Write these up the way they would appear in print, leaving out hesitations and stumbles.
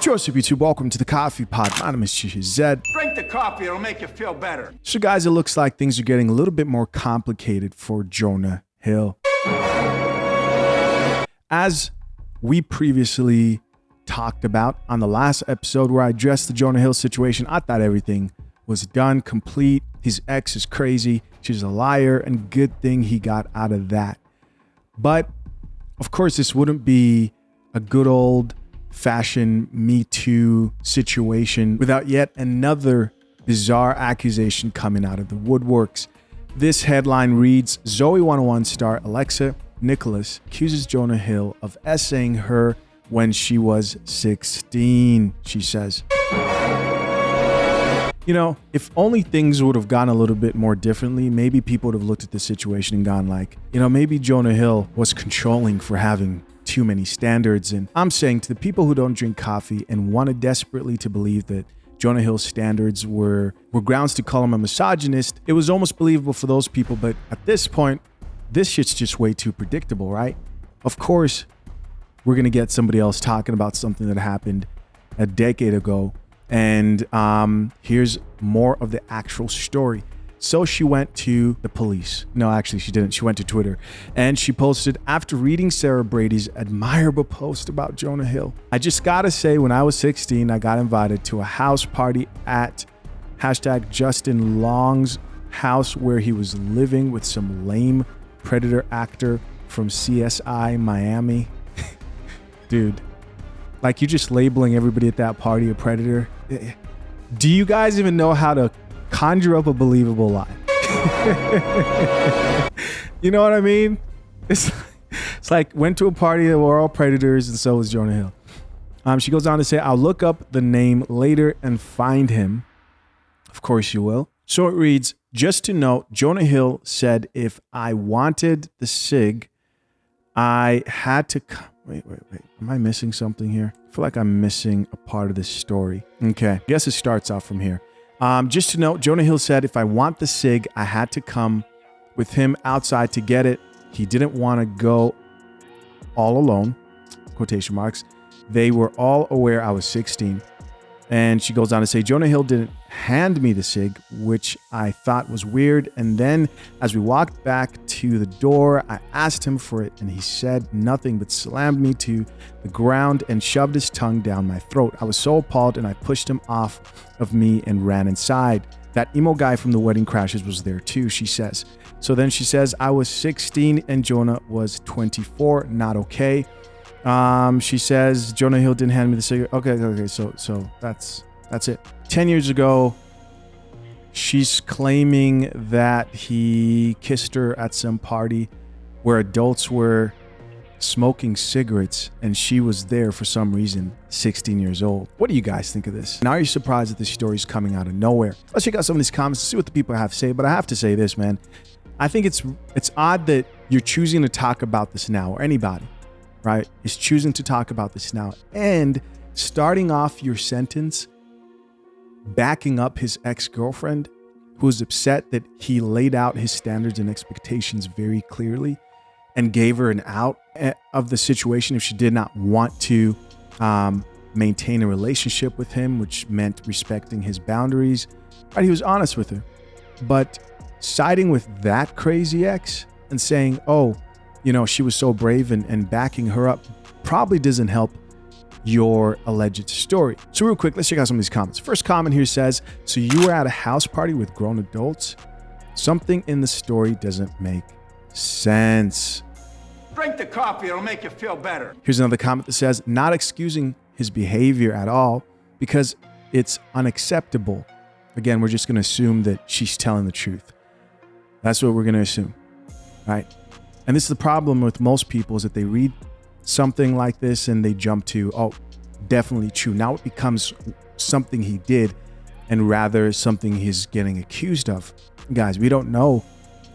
What's up, YouTube? Welcome to the Coffee Pod. My name is Zed. Drink the coffee, it'll make you feel better. So guys, it looks like things are getting a little bit more complicated for Jonah Hill. As we previously talked about on the last episode where I addressed the Jonah Hill situation, I thought everything was done, complete. His ex is crazy. She's a liar, and good thing he got out of that. But of course, this wouldn't be a good old fashion Me Too situation without yet another bizarre accusation coming out of the woodworks. This headline reads, Zoey 101 star Alexa Nikolas accuses Jonah Hill of essaying her when she was 16, she says. You know, if only things would have gone a little bit more differently, maybe people would have looked at the situation and gone like, you know, maybe Jonah Hill was controlling for having too many standards. And I'm saying to the people who don't drink coffee and wanted desperately to believe that Jonah Hill's standards were grounds to call him a misogynist, it was almost believable for those people. But at this point, this shit's just way too predictable, right? Of course, we're going to get somebody else talking about something that happened a decade ago. And here's more of the actual story. So she went to the police. No, actually, she didn't. She went to Twitter and she posted, after reading Sarah Brady's admirable post about Jonah Hill, I just got to say, when I was 16, I got invited to a house party at #Justin Long's house where he was living with some lame Predator actor from CSI Miami. Dude, like, you're just labeling everybody at that party a predator. Do you guys even know how to conjure up a believable lie? You know what I mean? It's like went to a party that were all predators, and so was Jonah Hill. She goes on to say, I'll look up the name later and find him. Of course you will. So it reads, just to note, Jonah Hill said if I wanted the SIG, I had to... Wait. Am I missing something here? I feel like I'm missing a part of this story. Okay, I guess it starts off from here. Just to note, Jonah Hill said, if I want the SIG, I had to come with him outside to get it. He didn't want to go all alone, quotation marks. They were all aware I was 16. And she goes on to say, Jonah Hill didn't hand me the SIG, which I thought was weird. And then as we walked back to the door, I asked him for it and he said nothing but slammed me to the ground and shoved his tongue down my throat. I was so appalled and I pushed him off of me and ran inside. That emo guy from the Wedding Crashers was there too, she says. So then she says, I was 16 and Jonah was 24, not okay. She says, Jonah Hill didn't hand me the cigarette. Okay. So that's it. 10 years ago, she's claiming that he kissed her at some party where adults were smoking cigarettes and she was there for some reason, 16 years old. What do you guys think of this? And are you surprised that this story is coming out of nowhere? Let's check out some of these comments and see what the people have to say. But I have to say this, man. I think it's odd that you're choosing to talk about this now, or anybody, right, is choosing to talk about this now and starting off your sentence backing up his ex-girlfriend who is upset that he laid out his standards and expectations very clearly and gave her an out of the situation if she did not want to maintain a relationship with him, which meant respecting his boundaries. Right? He was honest with her. But siding with that crazy ex and saying, oh, you know, she was so brave and backing her up probably doesn't help your alleged story. So real quick, let's check out some of these comments. First comment here says, so you were at a house party with grown adults? Something in the story doesn't make sense. Drink the coffee, it'll make you feel better. Here's another comment that says, not excusing his behavior at all because it's unacceptable. Again, we're just going to assume that she's telling the truth. That's what we're going to assume, right? And this is the problem with most people, is that they read something like this and they jump to, oh, definitely true. Now it becomes something he did and rather something he's getting accused of. Guys, we don't know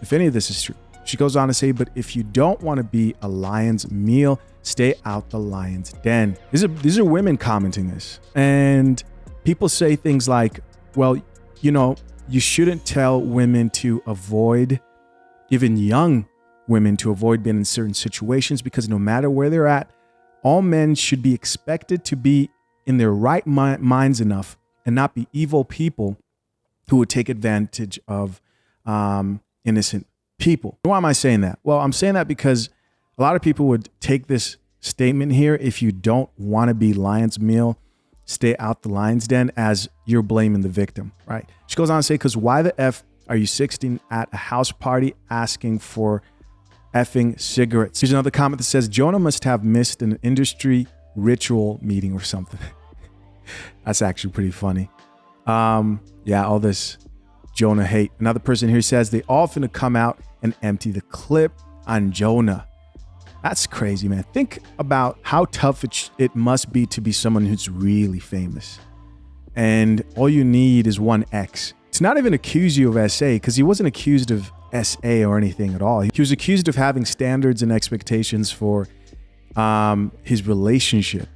if any of this is true. She goes on to say, but if you don't want to be a lion's meal, stay out the lion's den. These are women commenting this. And people say things like, well, you know, you shouldn't tell women to avoid, even young women to avoid being in certain situations, because no matter where they're at, all men should be expected to be in their right minds enough and not be evil people who would take advantage of innocent people. Why am I saying that? Well, I'm saying that because a lot of people would take this statement here, if you don't want to be lion's meal, stay out the lion's den, as you're blaming the victim, right? She goes on to say, because why the F are you 16 at a house party asking for effing cigarettes? Here's another comment that says, Jonah must have missed an industry ritual meeting or something. That's actually pretty funny. Yeah, all this Jonah hate. Another person here says, they all finna come out and empty the clip on Jonah. That's crazy, man. Think about how tough it must be to be someone who's really famous. And all you need is one X. To not even accuse you of SA, because he wasn't accused of SA or anything at all. He was accused of having standards and expectations for his relationship.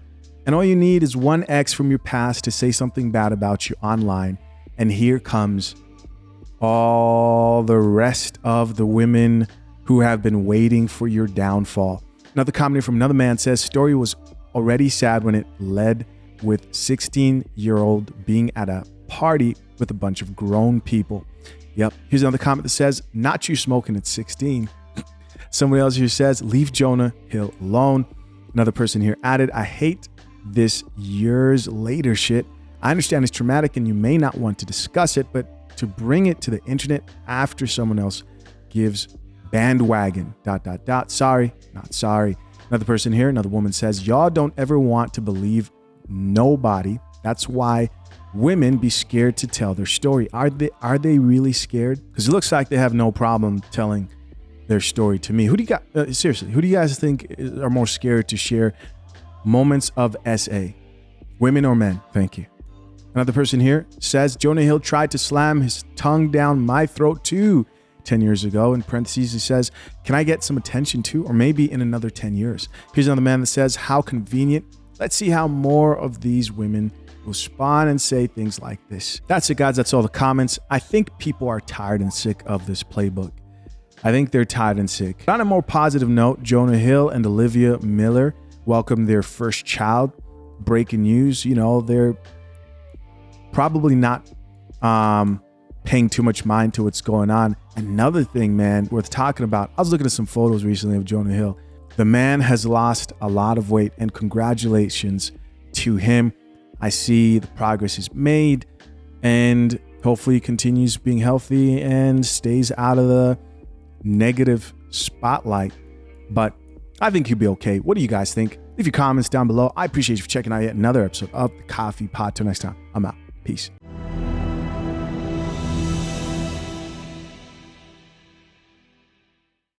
And all you need is one X from your past to say something bad about you online. And here comes all the rest of the women who have been waiting for your downfall. Another comment from another man says, story was already sad when it led with 16-year-old being at a party with a bunch of grown people. Yep. Here's another comment that says, not you smoking at 16. Somebody else here says, leave Jonah Hill alone. Another person here added, I hate this years later shit. I understand it's traumatic and you may not want to discuss it, but to bring it to the internet after someone else gives bandwagon, ... Sorry, not sorry. Another person here, another woman says, y'all don't ever want to believe nobody. That's why women be scared to tell their story. Are they really scared? Because it looks like they have no problem telling their story to me. Who do you got? Seriously, who do you guys think are more scared to share moments of SA? Women or men? Thank you. Another person here says, Jonah Hill tried to slam his tongue down my throat too 10 years ago. In parentheses, he says, can I get some attention too? Or maybe in another 10 years. Here's another man that says, how convenient. Let's see how more of these women will spawn and say things like this. That's it, guys. That's all the comments. I think people are tired and sick of this playbook. I think they're tired and sick. On a more positive note, Jonah Hill and Olivia Miller welcomed their first child. Breaking news, they're probably not paying too much mind to what's going on. Another thing, man, worth talking about. I was looking at some photos recently of Jonah Hill. The man has lost a lot of weight, and congratulations to him. I see the progress he's made, and hopefully he continues being healthy and stays out of the negative spotlight. But I think he'll be okay. What do you guys think? Leave your comments down below. I appreciate you for checking out yet another episode of The Coffee Pod. Till next time, I'm out. Peace.